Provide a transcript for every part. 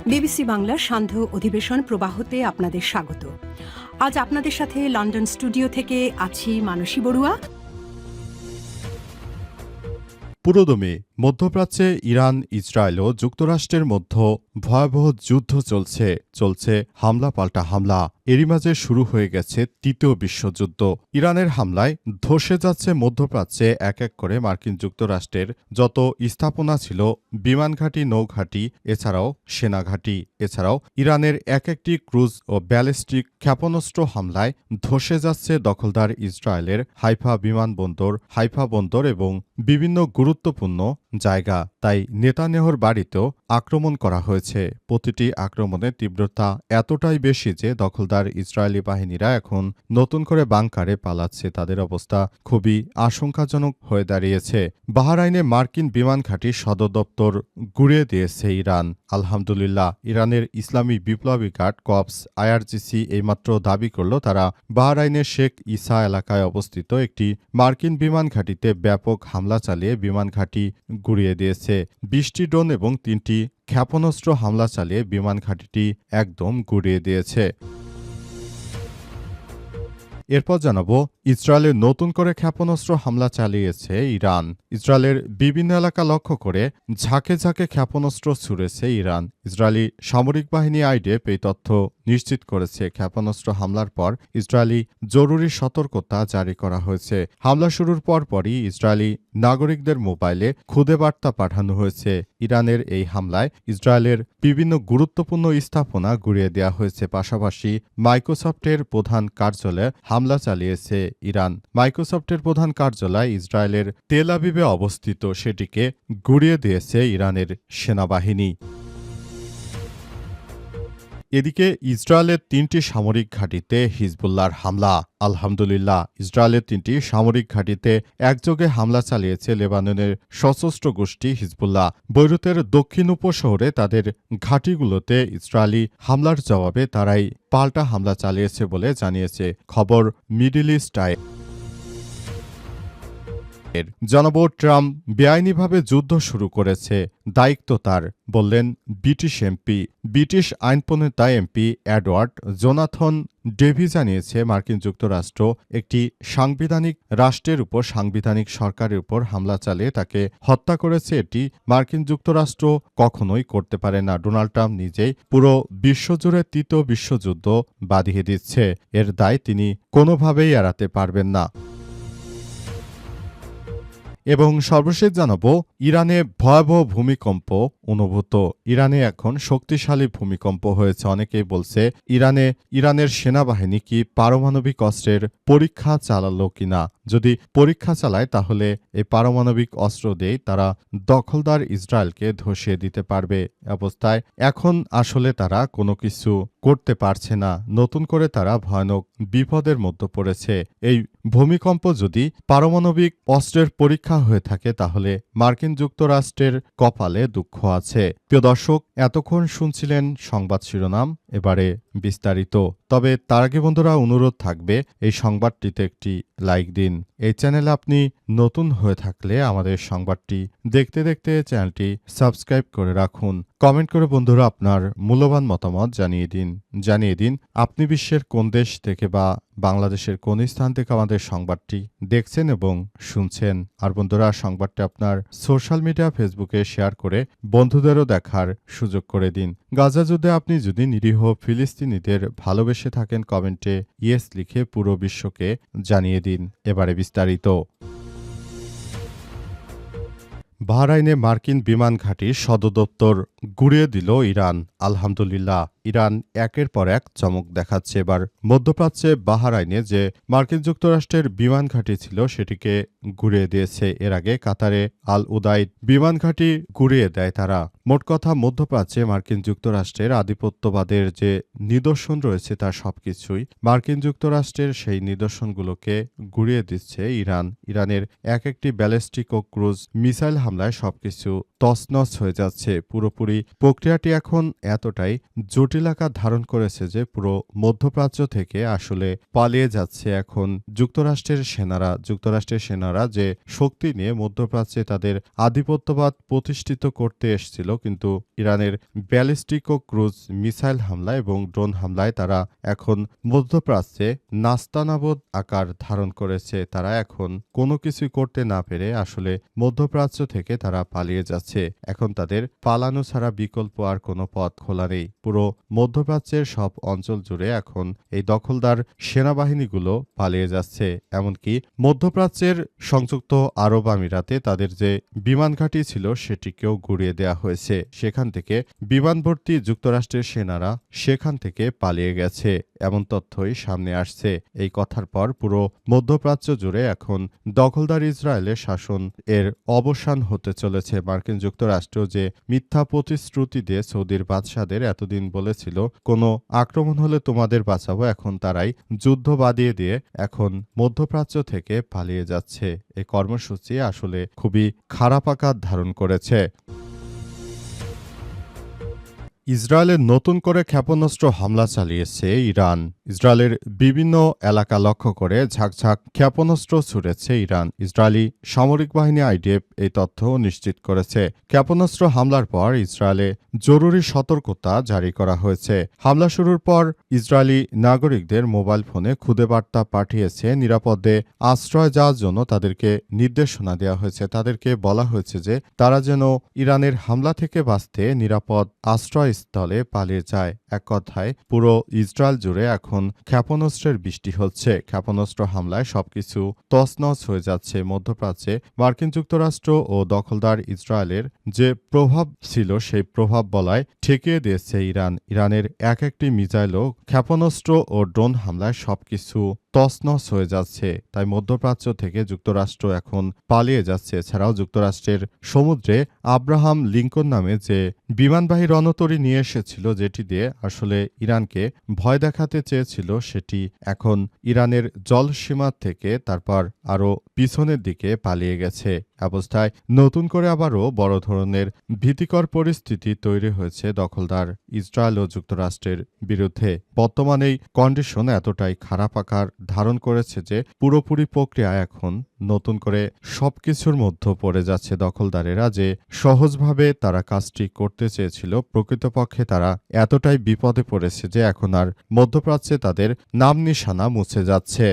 BBC বাংলার সান্ধ্য অধিবেশন প্রবাহতে আপনাদের স্বাগত। আজ আপনাদের সাথে লন্ডন স্টুডিও থেকে আছি মানসী বড়ুয়া। পুরোদমে মধ্যপ্রাচ্যে ইরান, ইসরায়েল ও যুক্তরাষ্ট্রের মধ্যে ভয়াবহ যুদ্ধ চলছে হামলা পাল্টা হামলা। এরই মাঝে শুরু হয়ে গেছে তৃতীয় বিশ্বযুদ্ধ। ইরানের হামলায় ধসে যাচ্ছে মধ্যপ্রাচ্যে এক এক করে মার্কিন যুক্তরাষ্ট্রের যত স্থাপনা ছিল, বিমানঘাঁটি, নৌঘাঁটি, এছাড়াও সেনাঘাঁটি। এছাড়াও ইরানের এক একটি ক্রুজ ও ব্যালিস্টিক ক্ষেপণাস্ত্র হামলায় ধসে যাচ্ছে দখলদার ইসরায়েলের হাইফা বন্দর এবং বিভিন্ন গুরুত্বপূর্ণ জায়গা। তাই নেতানিয়াহুর বাড়িতেও আক্রমণ করা হয়েছে। প্রতিটি আক্রমণের তীব্রতা এতটাই বেশি যে দখলদার ইসরায়েলি বাহিনীরা এখন নতুন করে বাংকারে পালাচ্ছে। তাদের অবস্থা খুবই আশঙ্কাজনক হয়ে দাঁড়িয়েছে। বাহরাইনে মার্কিন বিমান ঘাঁটির সদর দপ্তর গুঁড়িয়ে দিয়েছে ইরান। আলহামদুলিল্লাহ, ইরানের ইসলামী বিপ্লবী গার্ড কর্পস আইআরজিসি এইমাত্র দাবি করল তারা বাহরাইনের শেখ ইসা এলাকায় অবস্থিত একটি মার্কিন বিমান ঘাঁটিতে ব্যাপক হামলা চালিয়ে বিমান ঘাঁটি গুঁড়িয়ে দিয়েছে। ২০টি ড্রোন এবং ৩টি ক্ষেপণাস্ত্র হামলা চালিয়ে বিমান ঘাঁটিটি একদম গুঁড়িয়ে দিয়েছে। এরপর জানাবো, ইসরায়েলের নতুন করে ক্ষেপণাস্ত্র হামলা চালিয়েছে ইরান। ইসরায়েলের বিভিন্ন এলাকা লক্ষ্য করে ঝাঁকে ঝাঁকে ক্ষেপণাস্ত্র ছুড়েছে ইরান। ইসরায়েলি সামরিক বাহিনী আইডিএফ এই তথ্য নিশ্চিত করেছে। ক্ষেপণাস্ত্র হামলার পর ইসরায়েলি জরুরি সতর্কতা জারি করা হয়েছে। হামলা শুরুর পরপরই ইসরায়েলি নাগরিকদের মোবাইলে খুদে বার্তা পাঠানো হয়েছে। ইরানের এই হামলায় ইসরায়েলের বিভিন্ন গুরুত্বপূর্ণ স্থাপনা গুঁড়িয়ে দেওয়া হয়েছে। পাশাপাশি মাইক্রোসফটের প্রধান কার্যালয়ে হামলা চালিয়েছে ইরান। মাইক্রোসফটের প্রধান কার্যালয় ইসরায়েলের তেল আবিবে অবস্থিত, সেটিকে গুঁড়িয়ে দিয়েছে ইরানের সেনাবাহিনী। এদিকে ইসরায়েলের ৩টি সামরিক ঘাঁটিতে হিজবুল্লাহর হামলা। আলহামদুলিল্লাহ, ইসরায়েলের ৩টি সামরিক ঘাঁটিতে একযোগে হামলা চালিয়েছে লেবাননের সশস্ত্র গোষ্ঠী হিজবুল্লাহ। বৈরুতের দক্ষিণ উপশহরে তাদের ঘাঁটিগুলোতে ইসরায়েলি হামলার জবাবে তারাই পাল্টা হামলা চালিয়েছে বলে জানিয়েছে খবর মিডল ইস্ট আই। জানাবো, ট্রাম্প বেআইনিভাবে যুদ্ধ শুরু করেছে, দায়িত্ব তার, বললেন ব্রিটিশ আইন প্রণেতা এমপি এডওয়ার্ড জোনাথন ডেভি জানিয়েছে মার্কিন যুক্তরাষ্ট্র একটি সাংবিধানিক রাষ্ট্রের উপর, সাংবিধানিক সরকারের উপর হামলা চালিয়ে তাকে হত্যা করেছে। এটি মার্কিন যুক্তরাষ্ট্র কখনোই করতে পারে না। ডোনাল্ড ট্রাম্প নিজেই পুরো বিশ্বজুড়ে তৃতীয় বিশ্বযুদ্ধ বাঁধিয়ে দিচ্ছে। এর দায় তিনি কোনোভাবেই এড়াতে পারবেন না। এবং সর্বশেষ জানাবো, ইরানে ভয়াবহ ভূমিকম্প অনুভূত। ইরানে এখন শক্তিশালী ভূমিকম্প হয়েছে। অনেকেই বলছে ইরানের সেনাবাহিনী কি পারমাণবিক অস্ত্রের পরীক্ষা চালালো কিনা। যদি পরীক্ষা চালায় তাহলে এই পারমাণবিক অস্ত্র দিয়ে তারা দখলদার ইসরায়েলকে ধসিয়ে দিতে পারবে। অবস্থায় এখন আসলে তারা কোনো কিছু করতে পারছে না। নতুন করে তারা ভয়ানক বিপদের মধ্যে পড়েছে। এই ভূমিকম্প যদি পারমাণবিক অস্ত্রের পরীক্ষা হয়ে থাকে তাহলে মার্কিন যুক্তরাষ্ট্রের কপালে দুঃখ আছে। প্রিয় দর্শক, এতক্ষণ শুনছিলেন সংবাদ শিরোনাম, এবারে বিস্তারিত। তবে তার আগে বন্ধুরা অনুরোধ থাকবে, এই সংবাদটিতে একটি লাইক দিন। এই চ্যানেলে আপনি নতুন হয়ে থাকলে আমাদের সংবাদটি দেখতে দেখতে চ্যানেলটি সাবস্ক্রাইব করে রাখুন। কমেন্ট করে বন্ধুরা আপনার মূল্যবান মতামত জানিয়ে দিন আপনি বিশ্বের কোন দেশ থেকে বা বাংলাদেশের কোন স্থান থেকে আমাদের সংবাদটি দেখছেন এবং শুনছেন। আর বন্ধুরা, সংবাদটি আপনার সোশ্যাল মিডিয়া ফেসবুকে শেয়ার করে বন্ধুদেরও দেখার সুযোগ করে দিন। গাজা যুদ্ধে আপনি যদি নিরীহ ফিলিস্তিনিদের ভালোবেসে থাকেন, কমেন্টে ইয়েস লিখে পুরো বিশ্বকে জানিয়ে দিন। এবারে বিস্তারিত। বাহরাইনে মার্কিন বিমান ঘাঁটির সদর দপ্তর গুঁড়িয়ে দিল ইরান। আলহামদুলিল্লাহ, ইরান একের পর এক চমক দেখাচ্ছে। এবার মধ্যপ্রাচ্যে বাহরাইনে যে মার্কিন যুক্তরাষ্ট্রের বিমান ঘাঁটি ছিল সেটিকে গুঁড়িয়ে দিয়েছে। এর আগে কাতারে আল উদাইদ বিমান ঘাঁটি গুঁড়িয়ে দেয় তারা। মোট কথা, মধ্যপ্রাচ্যে মার্কিন যুক্তরাষ্ট্রের আধিপত্যবাদের যে নিদর্শন রয়েছে তার সবকিছুই মার্কিন যুক্তরাষ্ট্রের সেই নিদর্শনগুলোকে গুঁড়িয়ে দিচ্ছে ইরান। ইরানের এক একটি ব্যালিস্টিক ও ক্রুজ মিসাইল হামলায় সবকিছু তছনছ হয়ে যাচ্ছে। পুরোপুরি প্রক্রিয়াটি এখন এতটাই জটিল আকার ধারণ করেছে যে পুরো মধ্যপ্রাচ্য থেকে আসলে পালিয়ে যাচ্ছে এখন যুক্তরাষ্ট্রের সেনারা যে শক্তি নিয়ে মধ্যপ্রাচ্যে তাদের আধিপত্যবাদ প্রতিষ্ঠিত করতে এসেছিল, কিন্তু ইরানের ব্যালিস্টিক ও ক্রুজ মিসাইল হামলা এবং ড্রোন হামলায় তারা এখন মধ্যপ্রাচ্যে নাস্তানাবুদ আকার ধারণ করেছে। তারা এখন কোনো কিছুই করতে না পেরে আসলে মধ্যপ্রাচ্য থেকে তারা পালিয়ে যাচ্ছে। এখন তাদের পালানো ছাড়া বিকল্প আর কোনো পথ খোলা নেই। পুরো মধ্যপ্রাচ্যের সব অঞ্চল জুড়ে এখন এই দখলদার সেনাবাহিনীগুলো পালিয়ে যাচ্ছে। এমনকি মধ্যপ্রাচ্যের সংযুক্ত আরব আমিরাতে তাদের যে বিমান ঘাঁটি ছিল সেটিকেও গুড়িয়ে দেওয়া হয়েছে। সেখান থেকে বিমানভর্তি যুক্তরাষ্ট্রের সেনারা সেখান থেকে পালিয়ে গেছে, এমন তথ্যই সামনে আসছে। এই কথার পর পুরো মধ্যপ্রাচ্য জুড়ে এখন দখলদার ইসরায়েলের শাসন এর অবসান হতে চলেছে। মার্কিন যুক্তরাষ্ট্র যে মিথ্যা প্রতিশ্রুতি দিয়ে সৌদির বাদশাদের এতদিন বলেছিল কোনো আক্রমণ হলে তোমাদের বাঁচাবো, এখন তারাই যুদ্ধ বাদিয়ে দিয়ে এখন মধ্যপ্রাচ্য থেকে পালিয়ে যাচ্ছে। এই কর্মসূচি আসলে খুবই খারাপ আকার ধারণ করেছে। ইসরায়েলের নতুন করে ক্ষেপণাস্ত্র হামলা চালিয়েছে ইরান। ইসরায়েলের বিভিন্ন এলাকা লক্ষ্য করে ঝাঁকঝাঁক ক্ষেপণাস্ত্র ছুড়েছে ইরান। ইসরায়েলি সামরিক বাহিনী আইডিএফ এই তথ্য নিশ্চিত করেছে। ক্ষেপণাস্ত্র হামলার পর ইসরায়েলে জরুরি সতর্কতা জারি করা হয়েছে। হামলা শুরুর পর ইসরায়েলি নাগরিকদের মোবাইল ফোনে খুদে বার্তা পাঠিয়েছে নিরাপদে আশ্রয় যাওয়ার জন্য তাদেরকে নির্দেশনা দেওয়া হয়েছে। তাদেরকে বলা হয়েছে যে তারা যেন ইরানের হামলা থেকে বাঁচতে নিরাপদ আশ্রয়স্থলে পালিয়ে যায়। এক কথায় পুরো ইসরায়েল জুড়ে এখন ক্ষেপণাস্ত্রের বৃষ্টি হচ্ছে। ক্ষেপণাস্ত্র হামলায় সবকিছু তছনছ হয়ে যাচ্ছে। মধ্যপ্রাচ্যে মার্কিন যুক্তরাষ্ট্র ও দখলদার ইসরায়েলের যে প্রভাব ছিল সেই প্রভাব বলায় ঠেকিয়ে দিয়েছে ইরান। ইরানের একটি মিসাইল ও ক্ষেপণাস্ত্র ও ড্রোন হামলায় সবকিছু তছনছ হয়ে যাচ্ছে। তাই মধ্যপ্রাচ্য থেকে যুক্তরাষ্ট্র এখন পালিয়ে যাচ্ছে। এছাড়াও যুক্তরাষ্ট্রের সমুদ্রে আব্রাহাম লিঙ্কন নামে যে বিমানবাহী রণতরী নিয়ে এসেছিল, যেটি দিয়ে আসলে ইরানকে ভয় দেখাতে চেয়েছিল, সেটি এখন ইরানের জলসীমা থেকে তারপর আরও পিছনের দিকে পালিয়ে গেছে। অবস্থায় নতুন করে আবারও বড় ধরনের ভীতিকর পরিস্থিতি তৈরি হয়েছে দখলদার ইসরায়েল ও যুক্তরাষ্ট্রের বিরুদ্ধে। বর্তমানে এই কন্ডিশন এতটাই খারাপ আকার ধারণ করেছে যে পুরোপুরি প্রক্রিয়া এখন নতুন করে সবকিছুর মধ্যে পড়ে যাচ্ছে। দখলদারেরা যে সহজভাবে তারা কাজটি করতে চেয়েছিল, প্রকৃতপক্ষে তারা এতটাই বিপদে পড়েছে যে এখন আর মধ্যপ্রাচ্যে তাদের নাম নিশানা মুছে যাচ্ছে।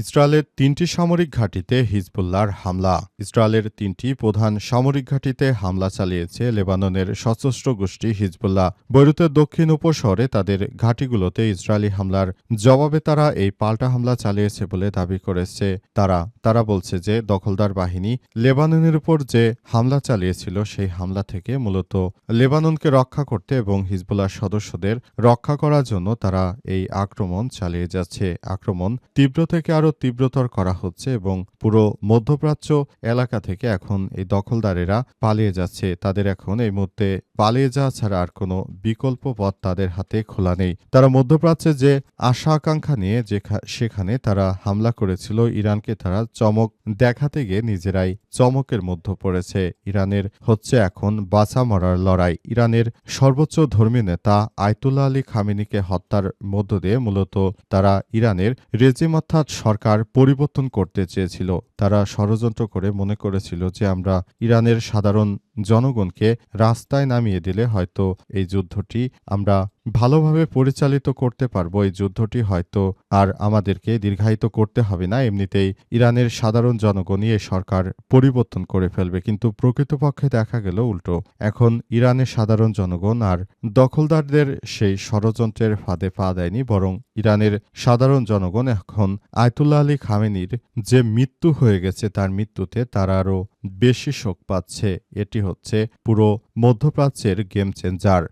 ইসরায়েলের ৩টি সামরিক ঘাঁটিতে হিজবুল্লাহর হামলা। ইসরায়েলের ৩টি প্রধান সামরিক ঘাঁটিতে হামলা চালিয়েছে লেবাননের সশস্ত্র গোষ্ঠী হিজবুল্লাহ। বৈরুতের দক্ষিণ উপশহরে তাদের ঘাঁটিগুলোতে ইসরায়েলি হামলার জবাবে তারা এই পাল্টা হামলা চালিয়েছে বলে দাবি করেছে। তারা বলছে যে দখলদার বাহিনী লেবাননের উপর যে হামলা চালিয়েছিল সেই হামলা থেকে মূলত লেবাননকে রক্ষা করতে এবং হিজবুল্লাহ সদস্যদের রক্ষা করার জন্য তারা এই আক্রমণ চালিয়ে যাচ্ছে। আক্রমণ তীব্র থেকে আরও তীব্রতর করা হচ্ছে এবং পুরো মধ্যপ্রাচ্য এলাকা থেকে এখন এই দখলদারেরা পালিয়ে যাচ্ছে। তাদের এখন এই মুহূর্তে পালিয়ে যাওয়া ছাড়া আর কোনো বিকল্প পথ তাদের হাতে খোলা নেই। তারা মধ্যপ্রাচ্যে যে আশা আকাঙ্ক্ষা নিয়ে সেখানে তারা হামলা করেছিল, ইরানকে তারা চমক দেখাতে গিয়ে নিজেরাই চমকের মধ্যে পড়েছে। ইরানের হচ্ছে এখন বাঁচা মরার লড়াই। ইরানের সর্বোচ্চ ধর্মীয় নেতা আয়তুল্লাহ আলী খামেনিকে হত্যার মধ্য দিয়ে মূলত তারা ইরানের রেজিম অর্থাৎ সরকার পরিবর্তন করতে চেয়েছিল। তারা ষড়যন্ত্র করে মনে করেছিল যে আমরা ইরানের সাধারণ জনগণকে রাস্তায় নামিয়ে দিলে হয়তো এই যুদ্ধটি আমরা ভালোভাবে পরিচালিত করতে পারবো। এই যুদ্ধটি হয়তো আর আমাদেরকে দীর্ঘায়িত করতে হবে না, এমনিতেই ইরানের সাধারণ জনগণই এই সরকার পরিবর্তন করে ফেলবে। কিন্তু প্রকৃতপক্ষে দেখা গেল উল্টো। এখন ইরানের সাধারণ জনগণ আর দখলদারদের সেই ষড়যন্ত্রের ফাঁদে পা দেয়নি, বরং ইরানের সাধারণ জনগণ এখন আয়তুল্লাহ আলী খামেনির যে মৃত্যু হয়ে গেছে তার মৃত্যুতে তারা আরও বেশি শোক পাচ্ছে। এটি হচ্ছে পুরো মধ্যপ্রাচ্যের গেম চেঞ্জার।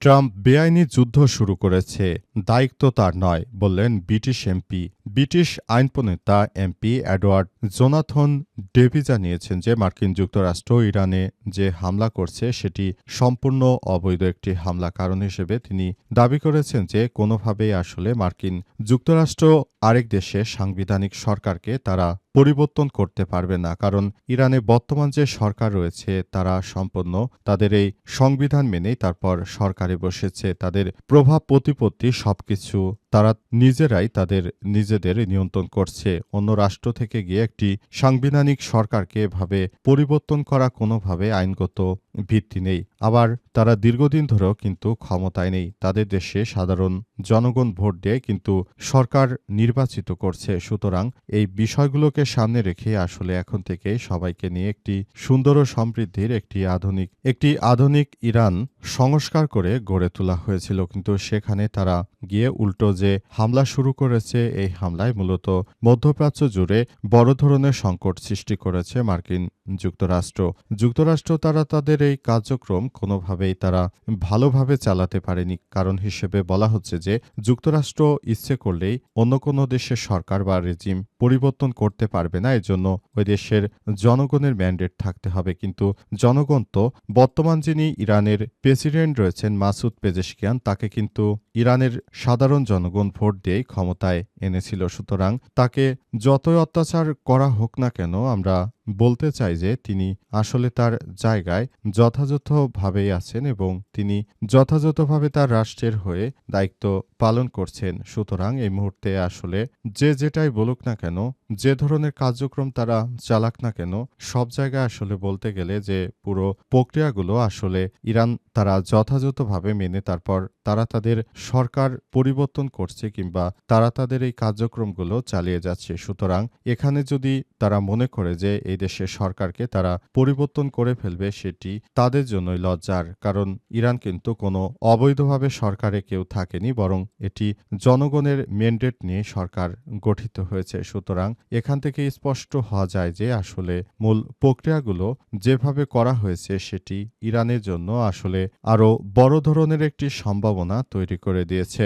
ট্রাম্প বেআইনি যুদ্ধ শুরু করেছে, দায়িত্ব তার নয় বললেন ব্রিটিশ এমপি। ব্রিটিশ আইন প্রণেতা এমপি এডওয়ার্ড জোনাথন ডেভি জানিয়েছেন যে মার্কিন যুক্তরাষ্ট্র ইরানে যে হামলা করছে সেটি সম্পূর্ণ অবৈধ একটি হামলা। কারণ হিসেবে তিনি দাবি করেছেন যে কোনোভাবেই আসলে মার্কিন যুক্তরাষ্ট্র আরেক দেশের সাংবিধানিক সরকারকে তারা পরিবর্তন করতে পারবে না। কারণ ইরানে বর্তমান যে সরকার রয়েছে তারা সম্পূর্ণ তাদের এই সংবিধান মেনেই তারপর সরকারে বসেছে। তাদের প্রভাব প্রতিপত্তি সবকিছু তারা নিজেরাই তাদের নিজেদের নিয়ন্ত্রণ করছে। অন্য রাষ্ট্র থেকে গিয়ে একটি সাংবিধানিক সরকারকে এভাবে পরিবর্তন করা কোনোভাবে আইনগত ভিত্তি নেই। আবার তারা দীর্ঘদিন ধরেও কিন্তু ক্ষমতায় নেই। তাদের দেশে সাধারণ জনগণ ভোট দিয়ে কিন্তু সরকার নির্বাচিত করছে। সুতরাং এই বিষয়গুলোকে সামনে রেখে আসলে এখন থেকে সবাইকে নিয়ে একটি সুন্দর ও সমৃদ্ধির একটি আধুনিক ইরান সংস্কার করে গড়ে তোলা হয়েছিল। কিন্তু সেখানে তারা গিয়ে উল্টো যে হামলা শুরু করেছে, এই হামলায় মূলত মধ্যপ্রাচ্য জুড়ে বড় ধরনের সংকট সৃষ্টি করেছে মার্কিন যুক্তরাষ্ট্র তারা তাদের এই কার্যক্রম কোনোভাবেই তারা ভালোভাবে চালাতে পারেনি। কারণ হিসেবে বলা হচ্ছে যে যুক্তরাষ্ট্র ইচ্ছে করলেই অন্য কোনো দেশের সরকার বা রেজিম পরিবর্তন করতে পারবে না। এজন্য ওই দেশের জনগণের ম্যান্ডেট থাকতে হবে। কিন্তু জনগণ তো বর্তমান যিনি ইরানের প্রেসিডেন্ট রয়েছেন মাসুদ পেজেশকিয়ান, তাকে কিন্তু ইরানের সাধারণ জনগণ ভোট দিয়েই ক্ষমতায় এনেছিল। সুতরাং তাকে যতই অত্যাচার করা হোক না কেন, আমরা বলতে চাই যে তিনি আসলে তার জায়গায় যথাযথভাবেই আছেন এবং তিনি যথাযথভাবে তার রাষ্ট্রের হয়ে দায়িত্ব পালন করছেন। সুতরাং এই মুহূর্তে আসলে যে যেটাই বলুক না কেন, যে ধরনের কার্যক্রম তারা চালাক না কেন, সব জায়গায় আসলে বলতে গেলে যে পুরো প্রক্রিয়াগুলো আসলে ইরান তারা যথাযথভাবে মেনে তারপর তারা তাদের সরকার পরিবর্তন করছে কিংবা তারা তাদের এই কার্যক্রমগুলো চালিয়ে যাচ্ছে। সুতরাং এখানে যদি তারা মনে করে যে এই দেশের সরকারকে তারা পরিবর্তন করে ফেলবে, সেটি তাদের জন্যই লজ্জার। কারণ ইরান কিন্তু কোনো অবৈধভাবে সরকারে কেউ থাকেনি, বরং এটি জনগণের ম্যান্ডেট নিয়ে সরকার গঠিত হয়েছে। সুতরাং এখান থেকে স্পষ্ট হওয়া যায় যে আসলে মূল প্রক্রিয়াগুলো যেভাবে করা হয়েছে সেটি ইরানের জন্য আসলে আরও বড় ধরনের একটি সম্ভাবনা তৈরি করে দিয়েছে।